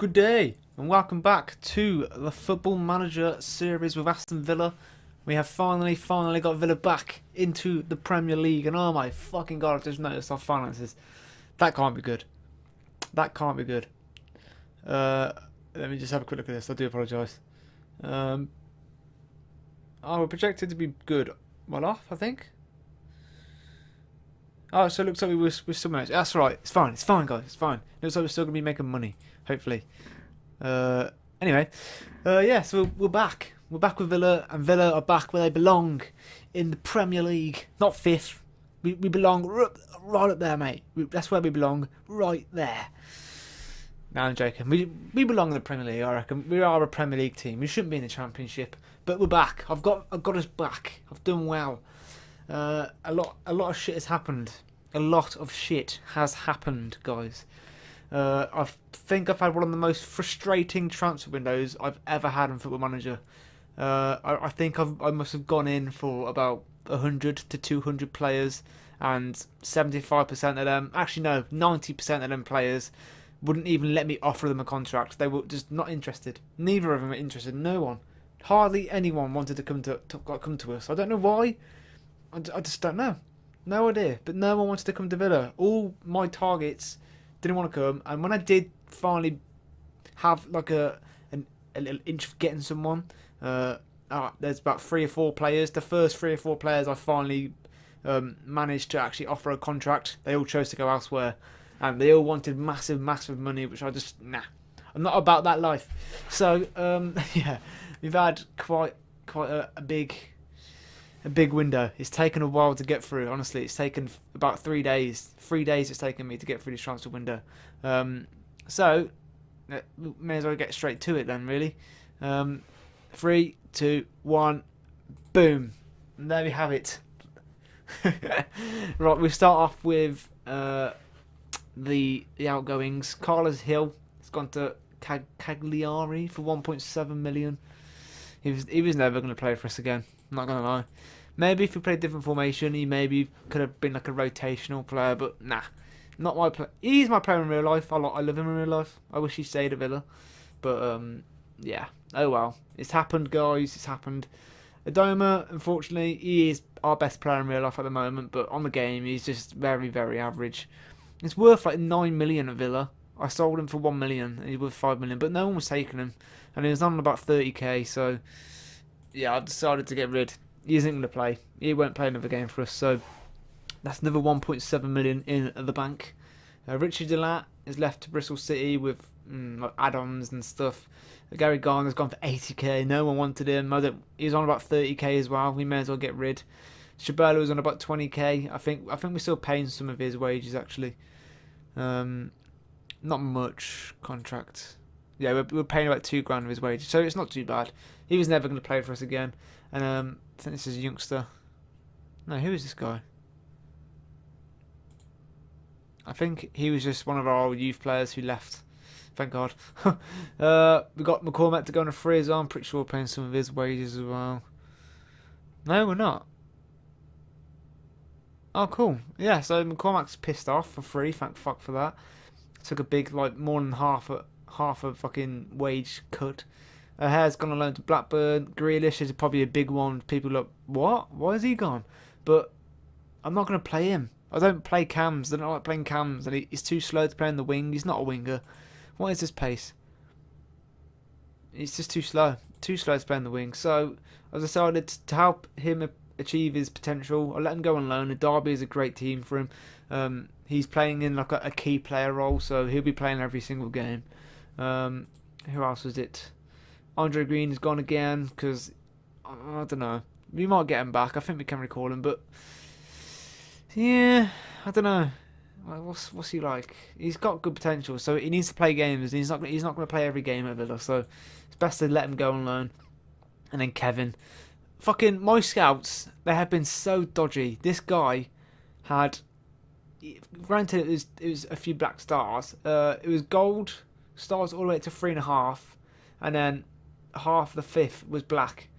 Good day and welcome back to the Football Manager series with Aston Villa. We have finally got Villa back into the Premier League, and oh my fucking god, I've just noticed our finances. That can't be good. That can't be good. Let me just have a quick look at this. I do apologise. We're projected to be good. Well off, I think. Oh, so it looks like we're still managed. That's right. It's fine, guys. It's fine. It looks like we're still going to be making money, hopefully. Anyway, yeah, so we're back. We're back with Villa, and Villa are back where they belong, in the Premier League. Not fifth. We belong right up there, mate. That's where we belong, right there. No, I'm joking. We belong in the Premier League, I reckon. We are a Premier League team. We shouldn't be in the Championship, but we're back. I've got us back. I've done well. A lot of shit has happened. A lot of shit has happened, guys. I think I've had one of the most frustrating transfer windows I've ever had in Football Manager. I think I must have gone in for about 100 to 200 players, and 75% of them, actually no, 90% of them players wouldn't even let me offer them a contract. They were just not interested. Neither of them were interested. No one. Hardly anyone wanted to come to us. I don't know why. I just don't know. No idea. But no one wanted to come to Villa. All my targets didn't want to come. And when I did finally have like a little inch of getting someone, there's about 3 or 4 players. The first 3 or 4 players I finally managed to actually offer a contract. They all chose to go elsewhere. And they all wanted massive money, which I just, nah. I'm not about that life. So, yeah, we've had quite a big window. It's taken a while to get through. Honestly, it's taken about 3 days. 3 days it's taken me to get through this transfer window. So may as well get straight to it then, really. 3, 2, 1, boom, and there we have it. Right, we start off with the outgoings. Carlos Hill has gone to Cagliari for 1.7 million. He was never going to play for us again. I'm not gonna lie. Maybe if he played a different formation, he maybe could have been like a rotational player, but nah, not my player. He's my player in real life. I love him in real life. I wish he stayed at Villa, but yeah. Oh well, it's happened, guys. It's happened. Adoma, unfortunately, he is our best player in real life at the moment, but on the game, he's just very average. It's worth like 9 million at Villa. I sold him for 1 million, and he's worth 5 million, but no one was taking him, and he was on about 30k. So yeah, I decided to get rid. He isn't going to play. He won't play another game for us. So that's another 1.7 million in the bank. Richie Delat is left to Bristol City with like add-ons and stuff. Gary Gardner's gone for 80k. No one wanted him. He was on about 30k as well. We may as well get rid. Shabella was on about 20k. I think we're still paying some of his wages actually. Not much contract. Yeah, we're paying about £2,000 of his wages, so it's not too bad. He was never going to play for us again. And I think this is a youngster. No, who is this guy? I think he was just one of our old youth players who left. Thank God. We got McCormack to go on a free as well. I'm pretty sure we're paying some of his wages as well. No, we're not. Oh, cool. Yeah, so McCormack's pissed off for free. Thank fuck for that. Took a big, like, more than half a fucking wage cut. Hare's gone on loan to Blackburn. Grealish is probably a big one. People look, what? Why is he gone? But I'm not going to play him. I don't play cams. I don't like playing cams. And he's too slow to play in the wing. He's not a winger. What is his pace? He's just too slow. Too slow to play in the wing. So I decided to help him achieve his potential. I let him go on loan. Derby is a great team for him. He's playing in like a key player role, so he'll be playing every single game. Who else was it? Andre Green has gone again because I don't know. We might get him back. I think we can recall him, but yeah, I don't know. What's he like? He's got good potential, so he needs to play games. He's not going to play every game at Villa, so it's best to let him go on loan. And then Kevin, fucking my scouts, they have been so dodgy. This guy had, granted, it was a few black stars. It was gold stars all the way to 3.5, and then half the 5th was black.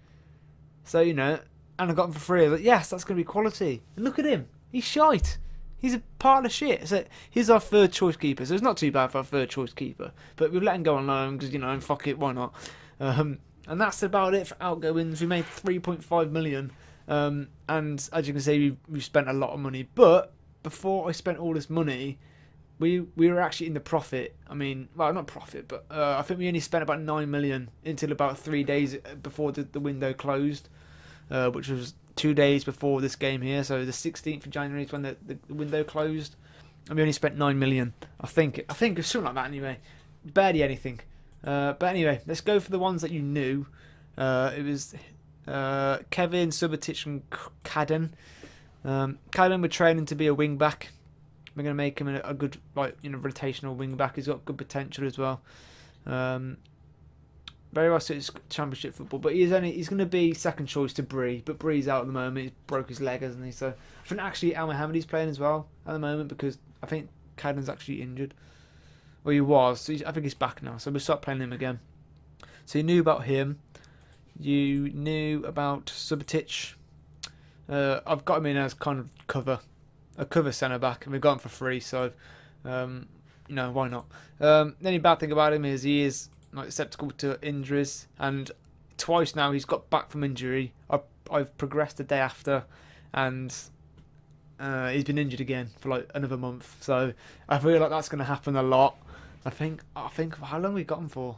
So, you know, and I got him for free. I was like, yes, that's going to be quality. And look at him. He's shite. He's a pile of shit. So he's our third choice keeper. So it's not too bad for our third choice keeper. But we've let him go on loan because, you know, fuck it, why not? And that's about it for outgoings. We made 3.5 million. And as you can see, we've spent a lot of money. But before I spent all this money, we were actually in the profit. I mean, well, not profit, but I think we only spent about 9 million until about 3 days before the window closed, which was 2 days before this game here. So the 16th of January is when the window closed, and we only spent 9 million. I think it's something like that anyway. Barely anything. But anyway, let's go for the ones that you knew. It was Kevin, Subotic, and Cadden. Cadden we're training to be a wing back. We're going to make him a good, like, you know, rotational wing back. He's got good potential as well. Very well suited Championship football, but he's going to be second choice to Bree. But Bree's out at the moment. He's broke his leg, hasn't he? So I think actually Al Mohammedi's playing as well at the moment because I think Cadden's actually injured. Well, he was. So I think he's back now. So we'll start playing him again. So you knew about him. You knew about Subotic. I've got him in as kind of a cover centre back, and we've got him for free. So, you know, why not? The only bad thing about him is he is like susceptible to injuries, and twice now he's got back from injury. I've progressed the day after, and he's been injured again for like another month. So I feel like that's going to happen a lot. I think how long we got him for?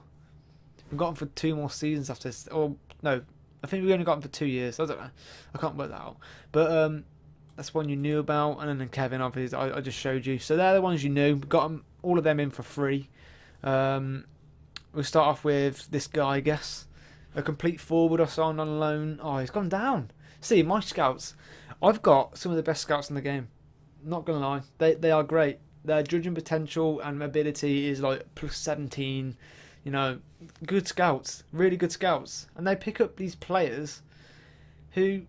We've got him for 2 more seasons after this. Or no, I think we only got him for 2 years. I don't know. I can't work that out. But that's one you knew about, and then Kevin, obviously, I just showed you. So they're the ones you knew. Got them, all of them in for free. We'll start off with this guy, I guess. A complete forward I signed on loan. Oh, he's gone down. See, my scouts. I've got some of the best scouts in the game. Not going to lie. They are great. Their judging potential and ability is like plus 17. You know, good scouts. Really good scouts. And they pick up these players who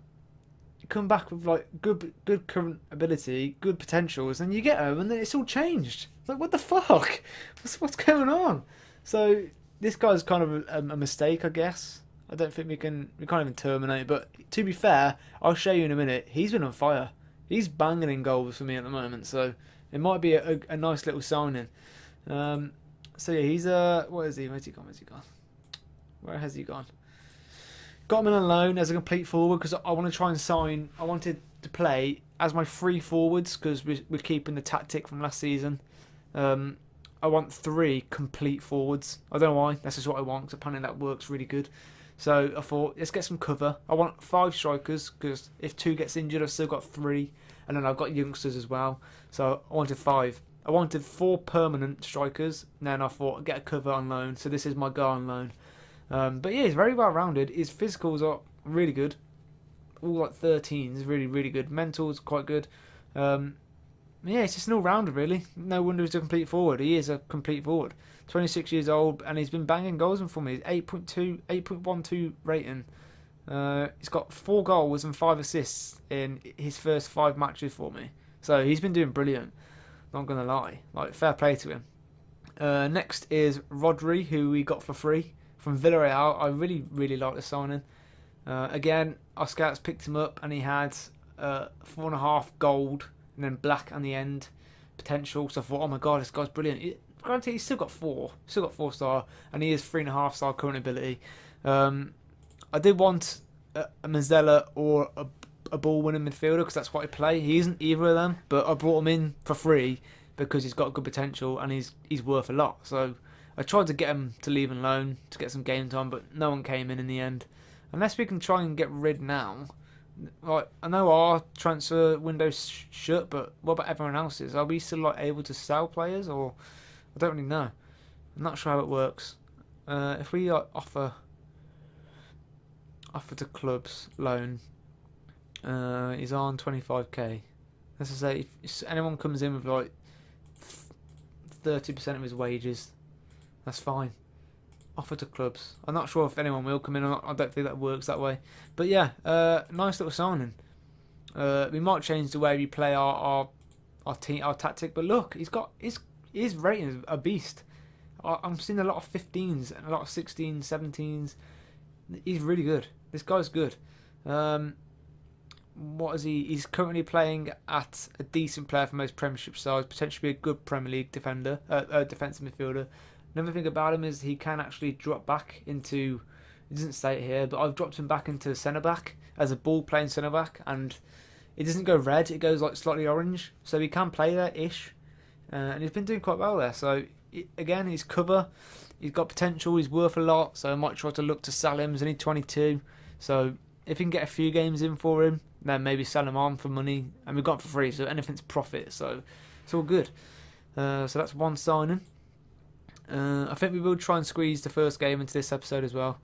come back with like good current ability, good potentials, and you get them, and then it's all changed. It's like, what the fuck? What's going on? So this guy's kind of a mistake, I guess. I don't think we can't even terminate it. But to be fair, I'll show you in a minute. He's been on fire. He's banging in goals for me at the moment. So it might be a nice little signing. So yeah, he's what is he? Where's he gone? Where has he gone? Got him in on loan as a complete forward because I want to try and sign. I wanted to play as my 3 forwards because we're keeping the tactic from last season. I want 3 complete forwards. I don't know why. That's just what I want because apparently that works really good. So I thought, let's get some cover. I want 5 strikers because if 2 gets injured, I've still got 3. And then I've got youngsters as well. So I wanted 5. I wanted 4 permanent strikers. And then I thought, get a cover on loan. So this is my guy on loan. But yeah, he's very well rounded. His physicals are really good. All like 13s, really, really good. Mental's quite good. Yeah, it's just an all-rounder, really. No wonder he's a complete forward. He is a complete forward. 26 years old, and he's been banging goals in for me. 8.12 rating. He's got 4 goals and 5 assists in his first 5 matches for me. So he's been doing brilliant. Not going to lie. Like, fair play to him. Next is Rodri, who we got for free from Villarreal. I really, really like the signing. Again, our scouts picked him up, and he had 4.5 gold and then black on the end potential. So I thought, oh my god, this guy's brilliant. Granted, he's still got 4 star, and he is 3.5 star current ability. I did want a Mazzella or a ball winning midfielder because that's what I play. He isn't either of them, but I brought him in for free because he's got good potential and he's worth a lot. So I tried to get him to leave on loan to get some game time, but no one came in the end. Unless we can try and get rid now. Like, I know our transfer window's shut, but what about everyone else's? Are we still like able to sell players, or I don't really know. I'm not sure how it works. If we offer to clubs loan, he's on 25k. Let's just say if anyone comes in with like 30% of his wages, that's fine. Offer to clubs. I'm not sure if anyone will come in or not. I don't think that works that way. But yeah, nice little signing. We might change the way we play our tactic. But look, his rating is a beast. I'm seeing a lot of 15s and a lot of 16s, 17s. He's really good. This guy's good. what is he? He's currently playing at a decent player for most Premiership sides, potentially be a good Premier League defender, defensive midfielder. Another thing about him is he can actually drop back into. It doesn't say it here, but I've dropped him back into centre back as a ball playing centre back, and it doesn't go red; it goes like slightly orange, so he can play there ish, and he's been doing quite well there. So again, he's cover. He's got potential. He's worth a lot, so I might try to look to sell him. He's only 22, so if you can get a few games in for him, then maybe sell him on for money, and we've got him for free, so anything's profit. So it's all good. So that's one signing. I think we will try and squeeze the first game into this episode as well.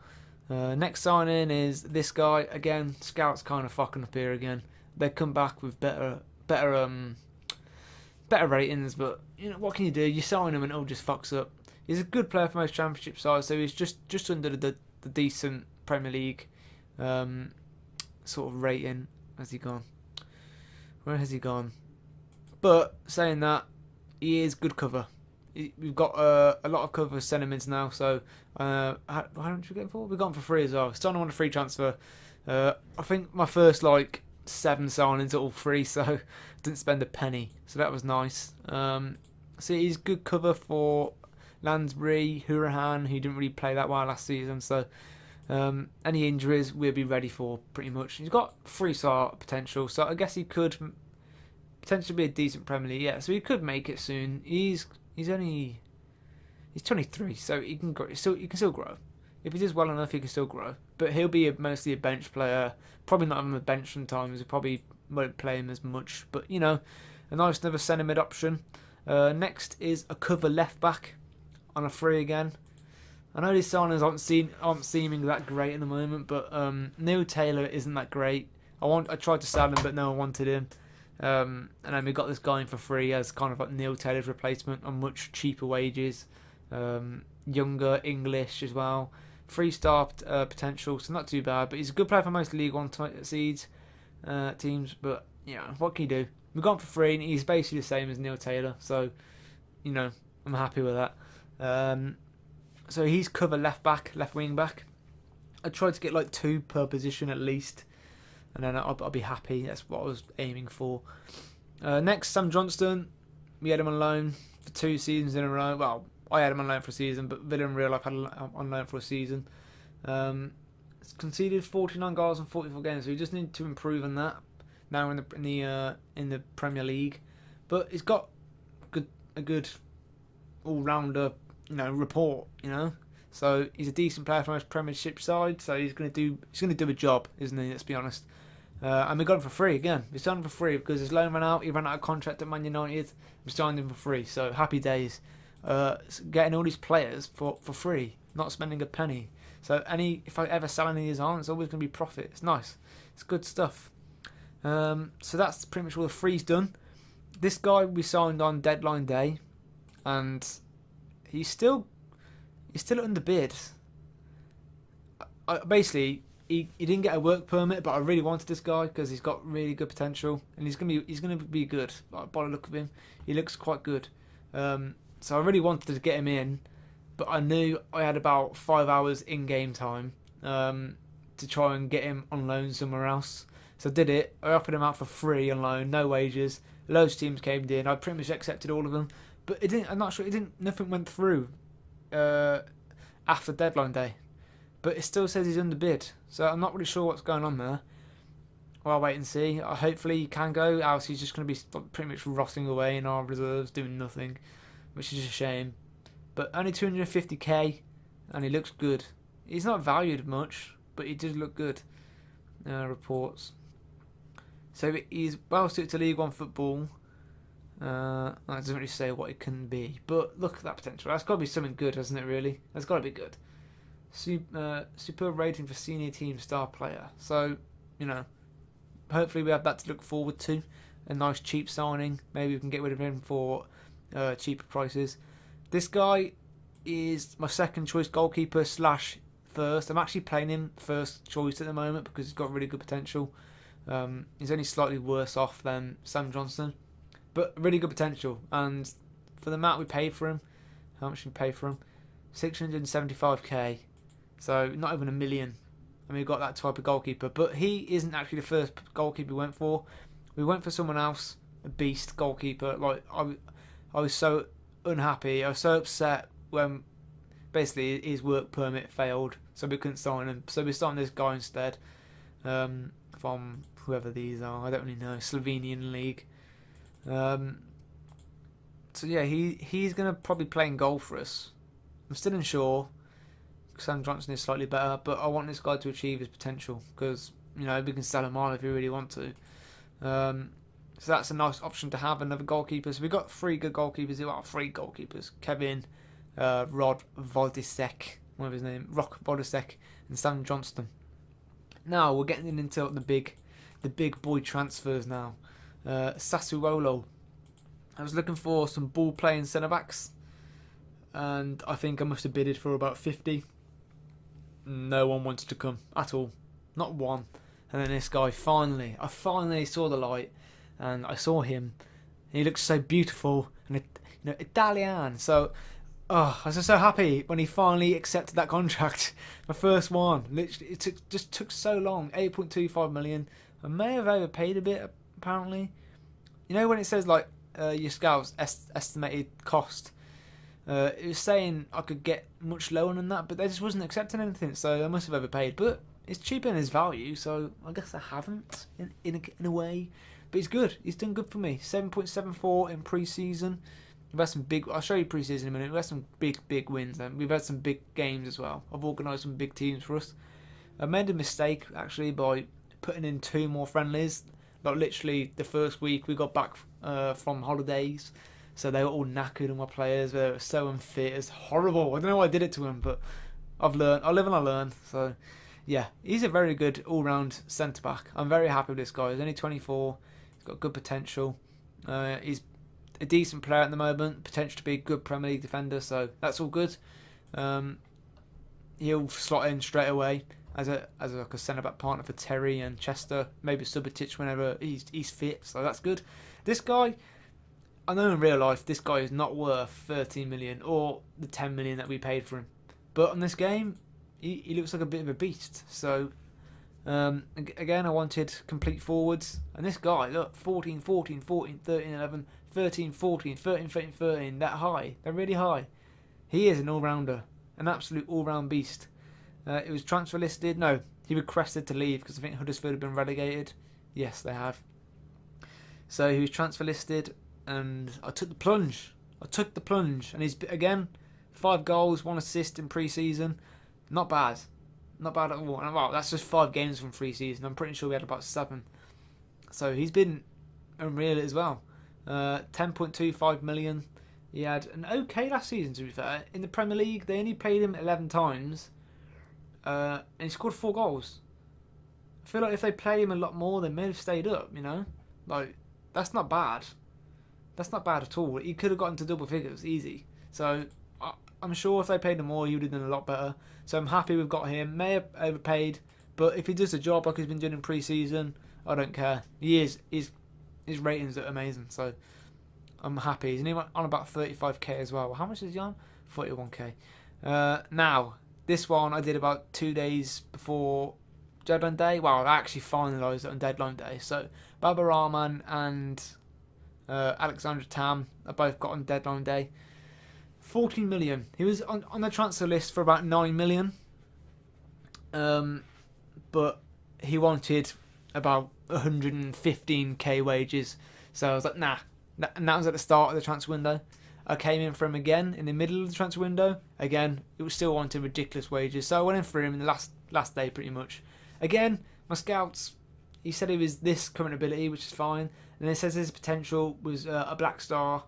Next signing is this guy again. Scouts kind of fucking up here again. They come back with better ratings, but you know what can you do? You sign him and it all just fucks up. He's a good player for most Championship sides, so he's just under the decent Premier League sort of rating. Has he gone? Where has he gone? But saying that, he is good cover. We've got a lot of cover sentiments now, so how much we get for? We got him for free as well. Starting on a free transfer. I think my first 7 signings are all free, so I didn't spend a penny. So that was nice. So he's good cover for Lansbury, Hurahan, who didn't really play that well last season. So any injuries we'll be ready for pretty much. He's got 3-star potential, so I guess he could potentially be a decent Premier League. Yeah, so he could make it soon. He's 23, so he can grow. He can still grow. If he does well enough, he can still grow. But he'll be mostly a bench player. Probably not on the bench sometimes. He probably won't play him as much. But you know, a nice another centre mid option. Next is a cover left back on a free again. I know these signings aren't seeming that great at the moment, but Neil Taylor isn't that great. I tried to sell him, but no one wanted him. And then we got this guy in for free as kind of like Neil Taylor's replacement on much cheaper wages. Younger, English as well. 3-star potential, so not too bad. But he's a good player for most League One seeds teams. But yeah, what can you do? We got him for free, and he's basically the same as Neil Taylor. So you know, I'm happy with that. So he's cover left wing back. I tried to get 2 per position at least, and then I'll be happy. That's what I was aiming for. Next, Sam Johnston. We had him on loan for 2 seasons in a row. Well, I had him on loan for a season, but Villa in real life had him on loan for a season. It's conceded 49 goals in 44 games, so we just need to improve on that now in the Premier League. But he's got a good all-rounder, report. So he's a decent player from his Premiership side. So he's gonna do a job, isn't he? Let's be honest. And we got him for free again. We signed him for free because his loan ran out. He ran out of contract at Man United. We signed him for free. So happy days. Getting all these players for free, not spending a penny. So if I ever sell any of these on, it's always going to be profit. It's nice. It's good stuff. So that's pretty much all the free's done. This guy we signed on deadline day, and he's still underbid. Basically, he didn't get a work permit, but I really wanted this guy because he's got really good potential, and he's gonna be good. By the look of him, he looks quite good. So I really wanted to get him in, but I knew I had about 5 hours in-game time to try and get him on loan somewhere else. So I did it. I offered him out for free on loan, no wages. Loads of teams came in. I pretty much accepted all of them, but it didn't. I'm not sure. Nothing went through after deadline day, but it still says he's underbid. So I'm not really sure what's going on there. Well, I'll wait and see. Hopefully he can go. Else he's just going to be pretty much rotting away in our reserves, doing nothing, which is a shame. But only 250k, and he looks good. He's not valued much, but he does look good. Reports. So he's well suited to League One football. That doesn't really say what it can be, but look at that potential. That's got to be something good, hasn't it? Really, that's got to be good. Superb rating for senior team star player. So hopefully we have that to look forward to. A nice cheap signing. Maybe we can get rid of him for cheaper prices. This guy is my second choice goalkeeper / first. I'm actually playing him first choice at the moment because he's got really good potential. He's only slightly worse off than Sam Johnston, but really good potential. And for the amount we paid for him, how much we paid for him? 675k. So not even $1 million. and we got that type of goalkeeper. But he isn't actually the first goalkeeper we went for. We went for someone else, a beast goalkeeper. Like I was so unhappy. I was so upset when basically his work permit failed, so we couldn't sign him. So we signed this guy instead, from whoever these are. I don't really know. Slovenian league. So yeah, he's gonna probably play in goal for us. I'm still unsure. Sam Johnson is slightly better, but I want this guy to achieve his potential because we can sell him on if we really want to. So that's a nice option to have, another goalkeeper. So we've got 3 good goalkeepers. We've got 3 goalkeepers: Kevin, Rod Vodisek, whatever his name, Rock Vodisek, and Sam Johnston. Now we're getting into the big boy transfers now. Sassuolo. I was looking for some ball playing centre backs, and I think I must have bidded for about 50. No one wanted to come at all, not one. And then this guy I finally saw the light, and I saw him. He looks so beautiful and Italian. So, I was just so happy when he finally accepted that contract. My first one. Literally, it just took so long. 8.25 million. I may have overpaid a bit apparently. When it says like your scouts estimated cost. It was saying I could get much lower than that, but they just wasn't accepting anything, so I must have overpaid. But it's cheaper than his value, so I guess I haven't in a way. But he's good. He's done good for me. 7.74 in pre-season. We've had some big. I'll show you pre-season in a minute. We've had some big wins, and we've had some big games as well. I've organised some big teams for us. I made a mistake actually by putting in 2 more friendlies. Like literally the first week we got back from holidays. So they were all knackered, and my players were so unfit. It's horrible. I don't know why I did it to them, but I've learned. I live and I learn. So, yeah, he's a very good all-round centre-back. I'm very happy with this guy. He's only 24. He's got good potential. He's a decent player at the moment. Potential to be a good Premier League defender. So that's all good. He'll slot in straight away as like a centre-back partner for Terry and Chester. Maybe Subotic whenever he's fit. So that's good. This guy, I know in real life this guy is not worth 13 million or the 10 million that we paid for him, but on this game he looks like a bit of a beast. So again, I wanted complete forwards, and this guy, look, 14, 14, 14, 13, 11, 13, 14, 13, 13, 13, that high, they're really high. He is an all-rounder, an absolute all-round beast. It was transfer listed. No, he requested to leave because I think Huddersfield have been relegated. Yes, they have. So he was transfer listed, and I took the plunge. And he's, again, 5 goals, 1 assist in pre-season. Not bad. Not bad at all. And well, that's just 5 games from pre-season. I'm pretty sure we had about 7. So he's been unreal as well. 10.25 million. He had an okay last season, to be fair. In the Premier League, they only played him 11 times. And he scored 4 goals. I feel like if they played him a lot more, they may have stayed up, Like, that's not bad. That's not bad at all. He could have gotten to double figures, easy. So, I'm sure if they paid him more, he would have done a lot better. So I'm happy we've got him. May have overpaid, but if he does the job like he's been doing in pre-season, I don't care. His ratings are amazing, so I'm happy. He's on about 35k as well. How much is he on? 41k. Now, this one I did about 2 days before deadline day. Well, I actually finalised it on deadline day. So Baba Rahman and Alexandra Tam are both got on deadline day. 14 million. He was on the transfer list for about 9 million. But he wanted about 115k wages. So I was like, nah. And that was at the start of the transfer window. I came in for him again in the middle of the transfer window. Again, it was still wanting ridiculous wages. So I went in for him in the last day pretty much. Again, my scouts, he said he was this current ability, which is fine. And it says his potential was a black star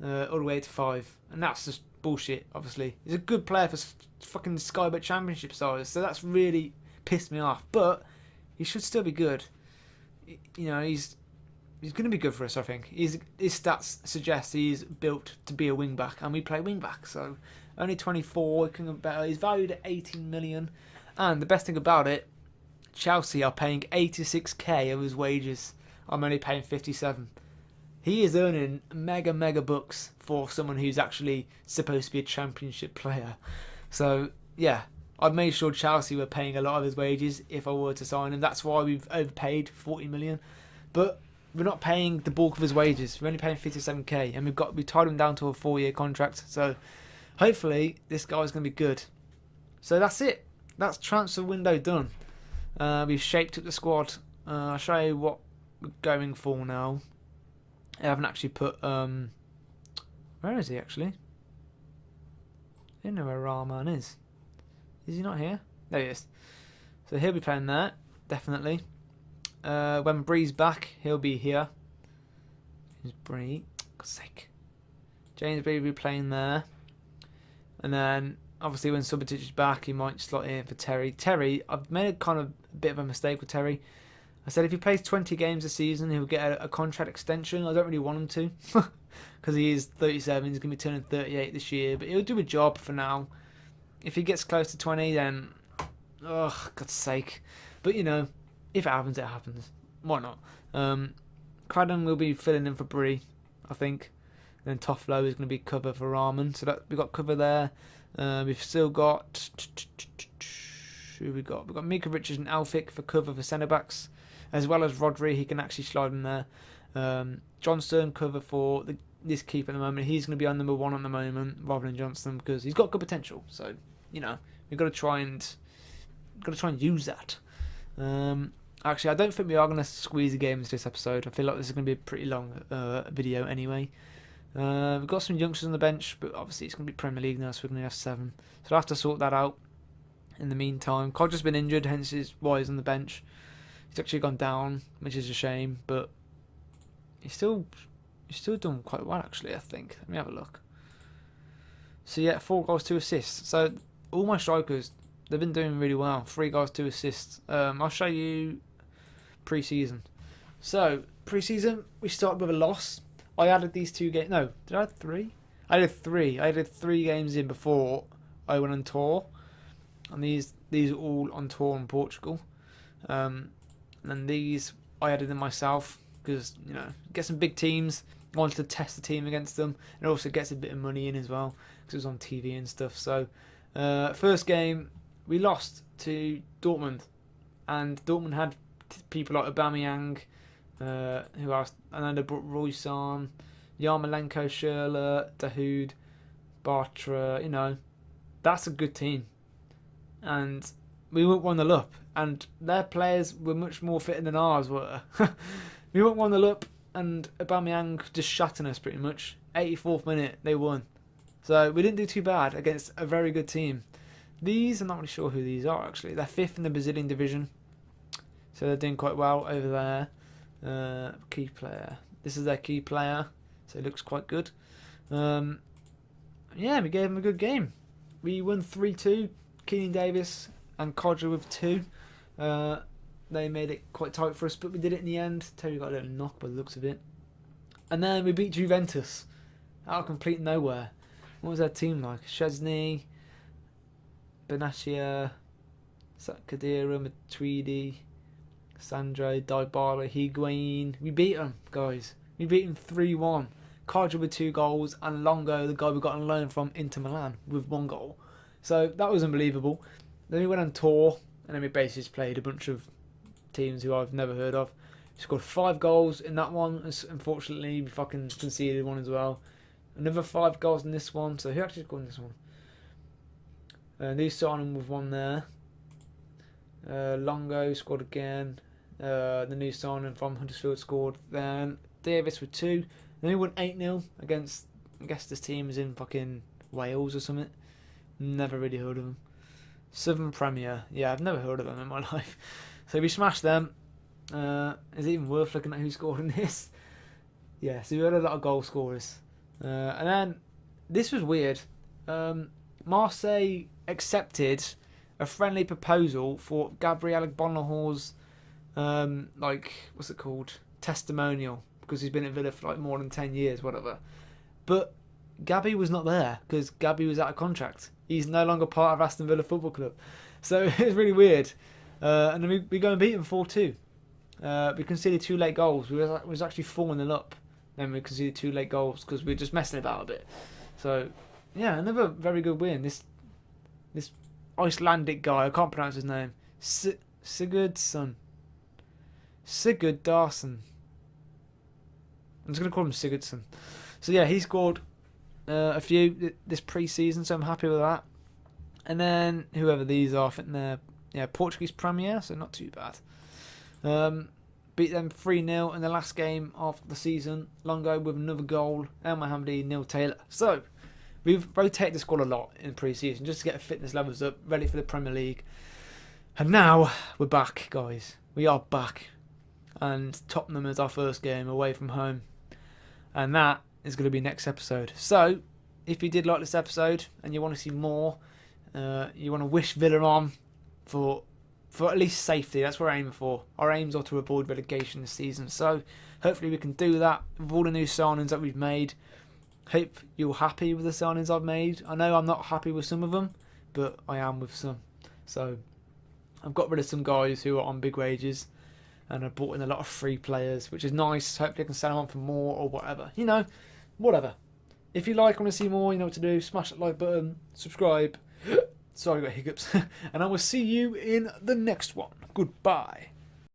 all the way to 5. And that's just bullshit, obviously. He's a good player for fucking Sky Bet Championship size. So that's really pissed me off. But he should still be good. He's going to be good for us, I think. His stats suggest he's built to be a wing-back, and we play wing-back, so only 24, can get better. He's valued at 18 million, and the best thing about it, Chelsea are paying 86k of his wages. I'm only paying 57. He is earning mega bucks for someone who's actually supposed to be a championship player. So, yeah, I'd made sure Chelsea were paying a lot of his wages if I were to sign him. That's why we've overpaid 40 million. But we're not paying the bulk of his wages. We're only paying 57k, and we tied him down to a 4-year contract. So hopefully this guy's going to be good. So that's it. That's transfer window done. We've shaped up the squad. I'll show you what we're going for now. I haven't actually put... where is he actually? I don't know where Rahman is. Is he not here? There he is. So he'll be playing there, definitely. When Bree's back, he'll be here. James Bree, God's sake. James Bree will be playing there. And then, obviously, when Subotic is back, he might slot in for Terry. Terry, I've made a kind of a bit of a mistake with Terry. I said if he plays 20 games a season, he'll get a contract extension. I don't really want him to. Because he is 37, he's going to be turning 38 this year. But he'll do a job for now. If he gets close to 20, then... oh, God's sake. But, you know, if it happens, it happens. Why not? Cradden will be filling in for Bree, I think. And then Toffolo is going to be cover for Rahman. So that we've got cover there. We've still got... who we got? We've got Mika Richards and Alfic for cover for centre-backs. As well as Rodri, he can actually slide in there. Johnston cover for this keeper at the moment. He's going to be on number 1 at the moment rather than Johnston because he's got good potential. So, you know, we've got to try and use that. Actually, I don't think we are going to squeeze the game into this episode. I feel like this is going to be a pretty long video anyway. We've got some youngsters on the bench, but obviously it's going to be Premier League now, so we're going to have 7. So I'll have to sort that out in the meantime. Codger's been injured, hence why he's on the bench. He's actually gone down, which is a shame, but he's still done quite well, actually, I think. Let me have a look. So, yeah, 4 goals, 2 assists. So, all my strikers, they've been doing really well. 3 goals, 2 assists. I'll show you pre-season. So, pre-season, we started with a loss. I added these 2 games. No, did I add 3? I did 3. I added 3 games in before I went on tour. And these are all on tour in Portugal. And then these I added in myself because, you know, get some big teams. I wanted to test the team against them. It also gets a bit of money in as well because it was on TV and stuff. So, first game, we lost to Dortmund. And Dortmund had people like Aubameyang, who else? And then they brought Royson, Yarmolenko, Schürrle, Dahoud, Bartra. You know, that's a good team. And we went 1-0 up. And their players were much more fit than ours were. We went 1-0 up, and Aubameyang just shutting us pretty much. 84th minute, they won. So we didn't do too bad against a very good team. These, I'm not really sure who these are actually. They're 5th in the Brazilian division. So they're doing quite well over there. Key player. This is their key player. So it looks quite good. Yeah, we gave them a good game. We won 3-2. Keenan Davis and Codger with 2. They made it quite tight for us, but we did it in the end. Terry got a little knock by the looks of it. And then we beat Juventus out of complete nowhere. What was their team like? Chesney, Benatia, Kadira, Matuidi, Sandro, Dybala, Higuain. We beat them, guys. We beat them 3-1. Codger with 2 goals, and Longo, the guy we got on loan from Inter Milan, with 1 goal. So that was unbelievable. Then we went on tour, and then we basically just played a bunch of teams who I've never heard of. We scored 5 goals in that one. Unfortunately, we fucking conceded 1 as well. Another 5 goals in this one. So who actually scored in this one? New signing with 1 there. Longo scored again. The new signing from Huddersfield scored. Then Davis with 2. Then we won 8-0 against, I guess this team is in fucking Wales or something. Never really heard of them. Southern Premier. Yeah, I've never heard of them in my life. So we smashed them. Is it even worth looking at who scored in this? Yeah, so we had a lot of goal scorers. And then, this was weird. Marseille accepted a friendly proposal for Gabriel Bonnehour's, what's it called? Testimonial. Because he's been at Villa for like more than 10 years, whatever. But Gabby was not there because Gabby was out of contract. He's no longer part of Aston Villa Football Club. So it was really weird. And then we go and beat them 4-2. We conceded 2 late goals. We was actually 4-0 up. Then we conceded 2 late goals because we were just messing about a bit. So, yeah, another very good win. This Icelandic guy. I can't pronounce his name. Sigurdsson. Sigurdarsson. I'm just going to call him Sigurdsson. So yeah, he scored a few this pre-season, so I'm happy with that. And then whoever these are, I think they're Portuguese Premier, so not too bad. Beat them 3-0 in the last game of the season. Longo with another goal. El Mohammadi, Neil Taylor. So we've rotated the squad a lot in pre-season just to get the fitness levels up, ready for the Premier League. And now we're back, guys. We are back. And Tottenham is our first game away from home. And that is going to be next episode. So, if you did like this episode and you want to see more, you want to wish Villa on for at least safety. That's what we're aiming for. Our aims are to avoid relegation this season. So, hopefully we can do that with all the new signings that we've made. Hope you're happy with the signings I've made. I know I'm not happy with some of them, but I am with some. So, I've got rid of some guys who are on big wages. And I brought in a lot of free players, which is nice. Hopefully I can sell them on for more or whatever. You know, whatever. If you like, want to see more, you know what to do. Smash that like button. Subscribe. Sorry, I got hiccups. And I will see you in the next one. Goodbye.